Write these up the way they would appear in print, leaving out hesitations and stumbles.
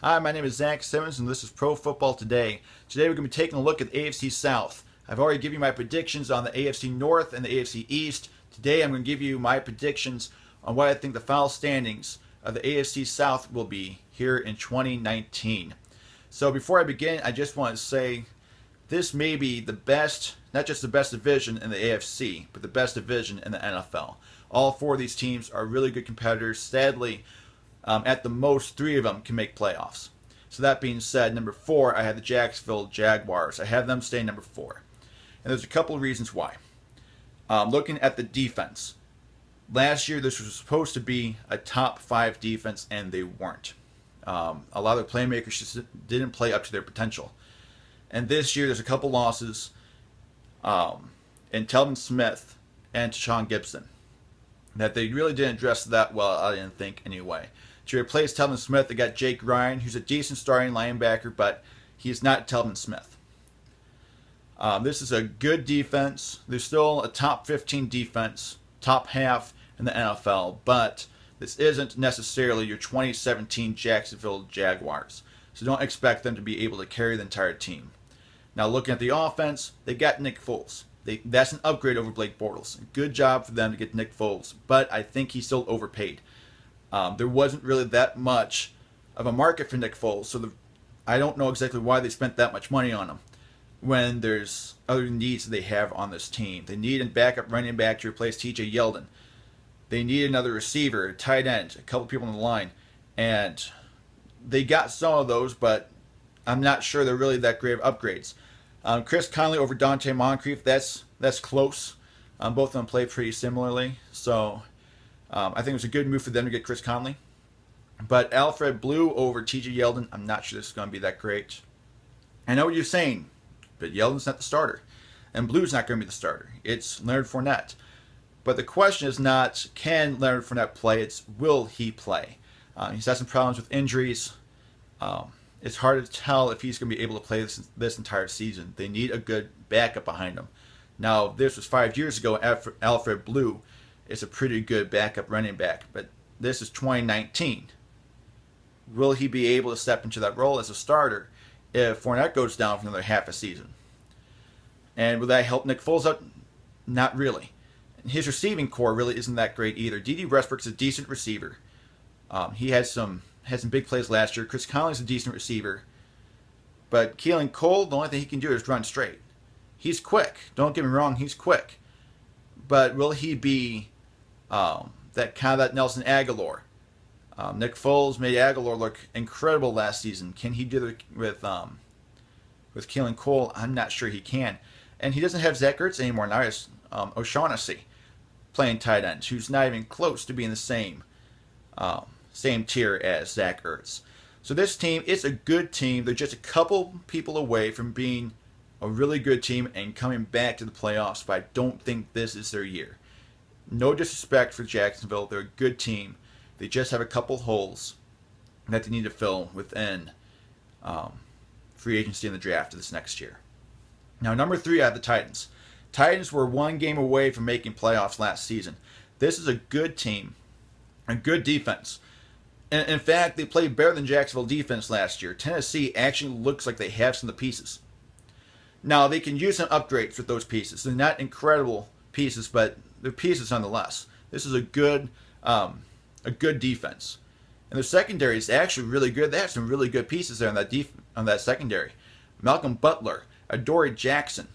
Hi, my name is Zach Simmons, and this is Pro Football Today. Today we're going to be taking a look at the AFC South. I've already given you my predictions on the AFC North and the AFC East. Today I'm going to give you my predictions on what I think the final standings of the AFC South will be here in 2019. So before I begin, I just want to say this may be the best, not just the best division in the AFC, but the best division in the NFL. All four of these teams are really good competitors. Sadly, at the most, three of them can make playoffs. So that being said, number 4, I have the Jacksonville Jaguars. I have them stay number 4. And there's a couple of reasons why. Looking at the defense. Last year, this was supposed to be a top 5 defense, and they weren't. A lot of the playmakers just didn't play up to their potential. And this year, there's a couple losses in Telvin Smith and Deshaun Gibson that they really didn't address that well, I didn't think, anyway. To replace Telvin Smith, they got Jake Ryan, who's a decent starting linebacker, but he's not Telvin Smith. This is a good defense. They're still a top 15 defense, top half in the NFL, but this isn't necessarily your 2017 Jacksonville Jaguars. So don't expect them to be able to carry the entire team. Now looking at the offense, they got Nick Foles. That's an upgrade over Blake Bortles. Good job for them to get Nick Foles, but I think he's still overpaid. There wasn't really that much of a market for Nick Foles, so I don't know exactly why they spent that much money on him when there's other needs that they have on this team. They need a backup running back to replace T.J. Yeldon. They need another receiver, a tight end, a couple people on the line, and they got some of those, but I'm not sure they're really that great of upgrades. Chris Conley over Dante Moncrief, that's close. Both of them play pretty similarly, so I think it was a good move for them to get Chris Conley. But Alfred Blue over T.J. Yeldon, I'm not sure this is going to be that great. I know what you're saying, but Yeldon's not the starter, and Blue's not going to be the starter. It's Leonard Fournette. But the question is not, can Leonard Fournette play? It's, will he play? He's had some problems with injuries. It's hard to tell if he's going to be able to play this entire season. They need a good backup behind him. Now, this was 5 years ago. Alfred Blue is a pretty good backup running back, but this is 2019. Will he be able to step into that role as a starter if Fournette goes down for another half a season? And will that help Nick Foles out? Not really. His receiving core really isn't that great either. D.D. Westbrook's a decent receiver. He had some big plays last year. Chris Conley's a decent receiver. But Keelan Cole, the only thing he can do is run straight. He's quick. Don't get me wrong, he's quick. But will he be that Nelson Aguilar? Nick Foles made Aguilar look incredible last season. Can he do it with Keelan Cole? I'm not sure he can. And he doesn't have Zach Ertz anymore. Now it's O'Shaughnessy playing tight end, who's not even close to being the same tier as Zach Ertz. So this team, it's a good team. They're just a couple people away from being a really good team and coming back to the playoffs, but I don't think this is their year. No disrespect for Jacksonville. They're a good team. They just have a couple holes that they need to fill within free agency in the draft of this next year. Now, number 3, I have the Titans. Titans were 1 game away from making playoffs last season. This is a good team, a good defense. And in fact, they played better than Jacksonville defense last year. Tennessee actually looks like they have some of the pieces. Now, they can use some upgrades with those pieces. They're not incredible pieces, but they're pieces nonetheless. This is a good defense. And their secondary is actually really good. They have some really good pieces there on that secondary. Malcolm Butler, Adoree Jackson,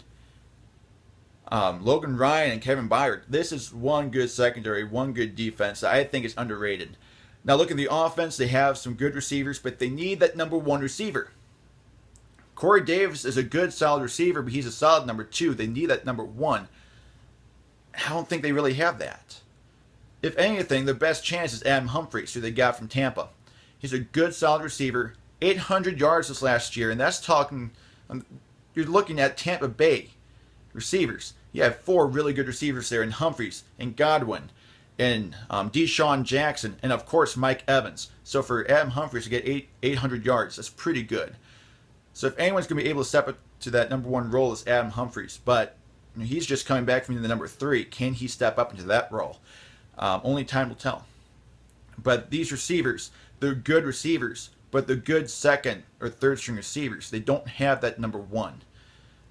Logan Ryan, and Kevin Byard. This is one good secondary, one good defense that I think is underrated. Now look at the offense. They have some good receivers, but they need that number 1 receiver. Corey Davis is a good, solid receiver, but he's a solid number 2. They need that number 1. I don't think they really have that. If anything, their best chance is Adam Humphries, who they got from Tampa. He's a good, solid receiver. 800 yards this last year, and that's talking... You're looking at Tampa Bay receivers. You have 4 really good receivers there in Humphries and Godwin and Deshaun Jackson and, of course, Mike Evans. So for Adam Humphries to get 800 yards, that's pretty good. So if anyone's going to be able to step up to that number 1 role, it's Adam Humphries. But he's just coming back from the number 3. Can he step up into that role? Only time will tell. But these receivers, they're good receivers, but they're good second or third string receivers. They don't have that number one.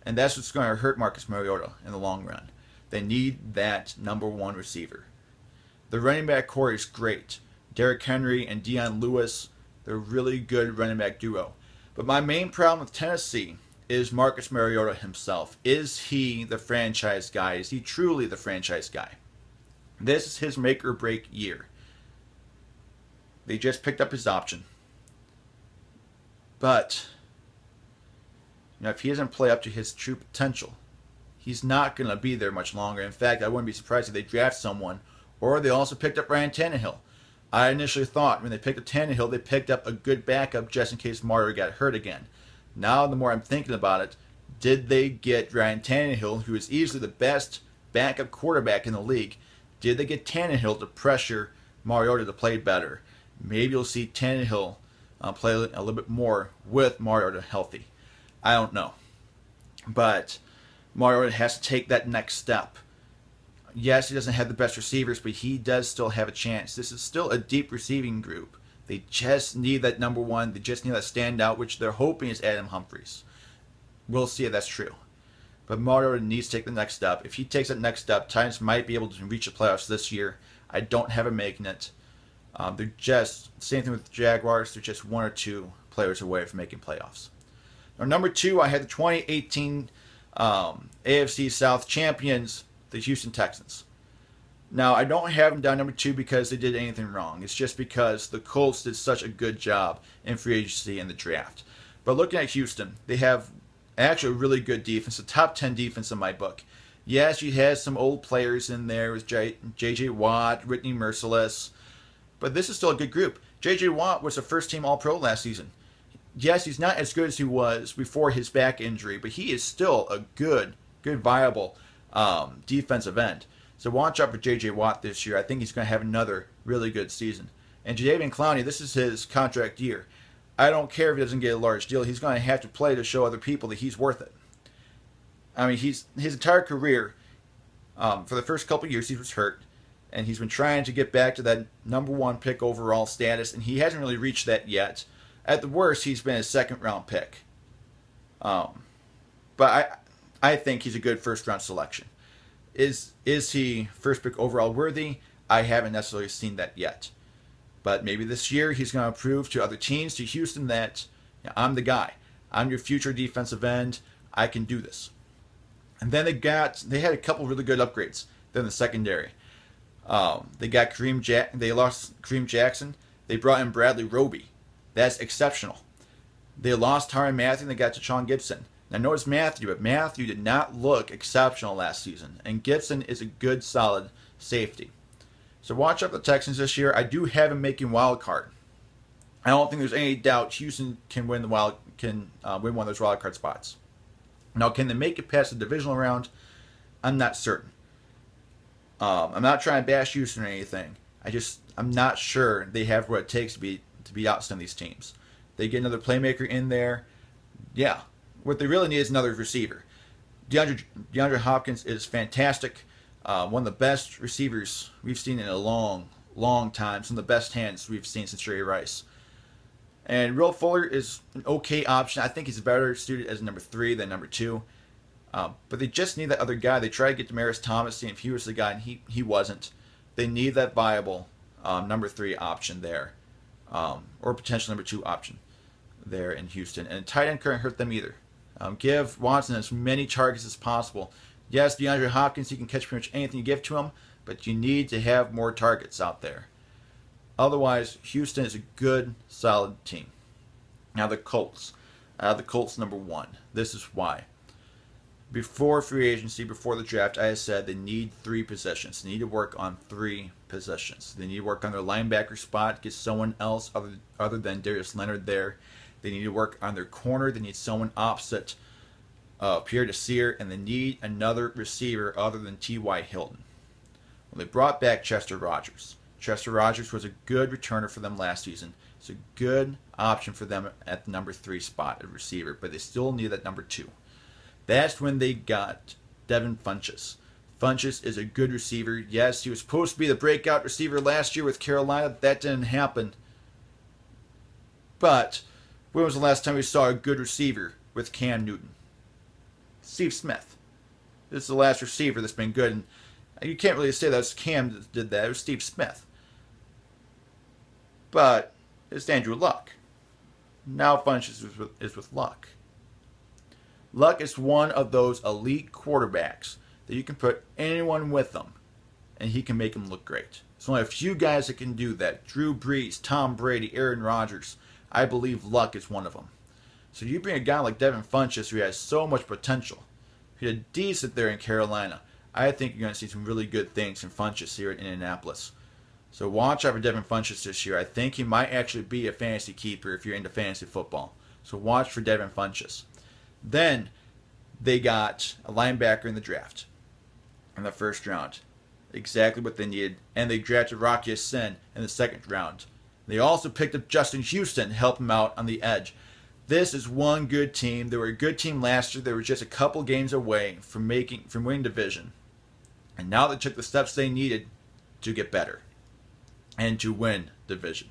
And that's what's going to hurt Marcus Mariota in the long run. They need that number one receiver. The running back core is great. Derrick Henry and Dion Lewis, they're a really good running back duo. But my main problem with Tennessee is Marcus Mariota himself. Is he the franchise guy? Is he truly the franchise guy? This is his make or break year. They just picked up his option. But if he doesn't play up to his true potential, he's not going to be there much longer. In fact, I wouldn't be surprised if they draft someone, or they also picked up Ryan Tannehill. I initially thought when they picked up Tannehill, they picked up a good backup just in case Mariota got hurt again. Now, the more I'm thinking about it, did they get Ryan Tannehill, who is easily the best backup quarterback in the league? Did they get Tannehill to pressure Mariota to play better? Maybe you'll see Tannehill play a little bit more with Mariota healthy. I don't know. But Mariota has to take that next step. Yes, he doesn't have the best receivers, but he does still have a chance. This is still a deep receiving group. They just need that number one. They just need that standout, which they're hoping is Adam Humphries. We'll see if that's true. But Mariota needs to take the next step. If he takes that next step, Titans might be able to reach the playoffs this year. I don't have him making it. They're just, same thing with the Jaguars, they're just one or two players away from making playoffs. Now, number two, I had the 2018 AFC South champions, the Houston Texans. Now, I don't have them down number two because they did anything wrong. It's just because the Colts did such a good job in free agency and the draft. But looking at Houston, they have actually a really good defense, a top 10 defense in my book. Yes, you had some old players in there with J.J. Watt, Whitney Merciless, but this is still a good group. J.J. Watt was a first-team All-Pro last season. Yes, he's not as good as he was before his back injury, but he is still a good viable defensive end. So watch out for J.J. Watt this year. I think he's going to have another really good season. And Jadeveon Clowney, this is his contract year. I don't care if he doesn't get a large deal. He's going to have to play to show other people that he's worth it. I mean, his entire career, for the first couple of years, he was hurt. And he's been trying to get back to that number one pick overall status, and he hasn't really reached that yet. At the worst, he's been a second-round pick. But I think he's a good first-round selection. Is he first pick overall worthy? I haven't necessarily seen that yet. But maybe this year he's going to prove to other teams, to Houston, that I'm the guy. I'm your future defensive end. I can do this. And then they had a couple really good upgrades. Then the secondary. They got they lost Kareem Jackson. They brought in Bradley Roby. That's exceptional. They lost Tyrann Mathieu and they got Deshaun Gibson. Now notice Mathieu, but Mathieu did not look exceptional last season. And Gibson is a good, solid safety. So watch out for the Texans this year. I do have him making wild card. I don't think there's any doubt Houston can win win one of those wild card spots. Now, can they make it past the divisional round? I'm not certain. I'm not trying to bash Houston or anything. I'm not sure they have what it takes to beat out some of these teams. They get another playmaker in there. Yeah. What they really need is another receiver. DeAndre Hopkins is fantastic. One of the best receivers we've seen in a long, long time. Some of the best hands we've seen since Jerry Rice. And Will Fuller is an okay option. I think he's better suited as number 3 than number 2. But they just need that other guy. They tried to get Demaryius Thomas, seeing if he was the guy, and he wasn't. They need that viable number 3 option there. Or potential number 2 option there in Houston. And tight end couldn't hurt them either. Give Watson as many targets as possible. Yes, DeAndre Hopkins, he can catch pretty much anything you give to him, but you need to have more targets out there. Otherwise, Houston is a good, solid team. Now the Colts. The Colts number 1. This is why. Before free agency, before the draft, I said they need 3 positions. They need to work on 3 positions. They need to work on their linebacker spot, get someone else other than Darius Leonard there. They need to work on their corner. They need someone opposite Pierre Desir, and they need another receiver other than T.Y. Hilton. Well, they brought back Chester Rogers. Chester Rogers was a good returner for them last season. It's a good option for them at the number 3 spot at receiver, but they still need that number 2. That's when they got Devin Funchess. Funchess is a good receiver. Yes, he was supposed to be the breakout receiver last year with Carolina. That didn't happen. But when was the last time we saw a good receiver with Cam Newton? Steve Smith. This is the last receiver that's been good. And you can't really say that was Cam that did that. It was Steve Smith. But it's Andrew Luck. Now Funches is with Luck. Luck is one of those elite quarterbacks that you can put anyone with them, and he can make them look great. There's only a few guys that can do that. Drew Brees, Tom Brady, Aaron Rodgers. I believe Luck is one of them. So you bring a guy like Devin Funchess who has so much potential. He did decent there in Carolina. I think you're going to see some really good things from Funchess here in Indianapolis. So watch out for Devin Funchess this year. I think he might actually be a fantasy keeper if you're into fantasy football. So watch for Devin Funchess. Then they got a linebacker in the draft in the first round. Exactly what they needed. And they drafted Rocky Sin in the second round. They also picked up Justin Houston to help him out on the edge. This is one good team. They were a good team last year. They were just a couple games away from winning division. And now they took the steps they needed to get better and to win division.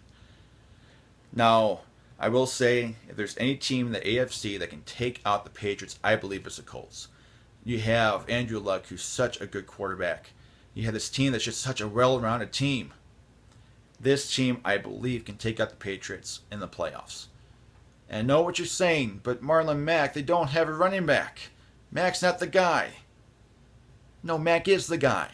Now, I will say, if there's any team in the AFC that can take out the Patriots, I believe it's the Colts. You have Andrew Luck, who's such a good quarterback. You have this team that's just such a well-rounded team. This team, I believe, can take out the Patriots in the playoffs. And I know what you're saying, but Marlon Mack, they don't have a running back. Mack's not the guy. No, Mack is the guy.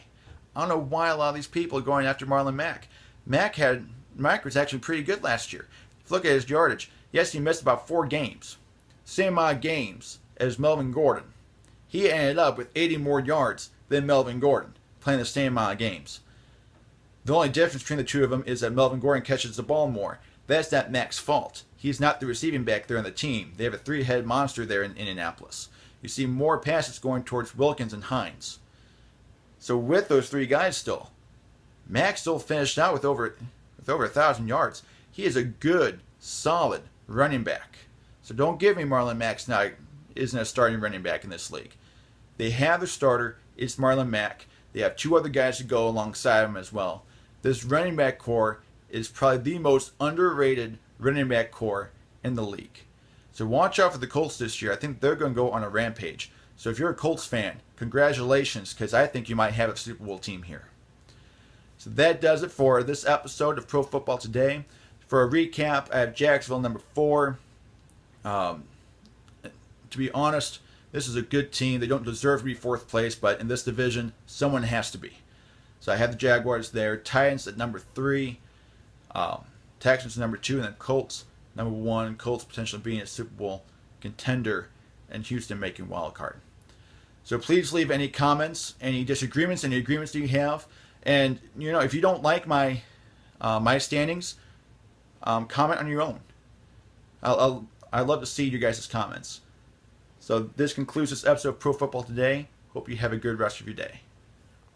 I don't know why a lot of these people are going after Marlon Mack. Mack was actually pretty good last year. If you look at his yardage, yes, he missed about 4 games. Same amount of games as Melvin Gordon. He ended up with 80 more yards than Melvin Gordon, playing the same amount of games. The only difference between the two of them is that Melvin Gordon catches the ball more. That's not Mack's fault. He's not the receiving back there on the team. They have a 3-headed monster there in Indianapolis. You see more passes going towards Wilkins and Hines. So with those 3 guys still, Mack still finished out with over 1,000 yards. He is a good, solid running back. So don't give me Marlon Mack isn't a starting running back in this league. They have their starter. It's Marlon Mack. They have 2 other guys to go alongside him as well. This running back core is probably the most underrated running back core in the league. So watch out for the Colts this year. I think they're going to go on a rampage. So if you're a Colts fan, congratulations, because I think you might have a Super Bowl team here. So that does it for this episode of Pro Football Today. For a recap, I have Jacksonville number 4. To be honest, this is a good team. They don't deserve to be 4th place, but in this division, someone has to be. So I have the Jaguars there. Titans at number 3. Texans number 2, and then Colts number 1. Colts potentially being a Super Bowl contender, and Houston making wild card. So please leave any comments, any disagreements, any agreements that you have. And, if you don't like my standings, comment on your own. I'd love to see you guys' comments. So this concludes this episode of Pro Football Today. Hope you have a good rest of your day.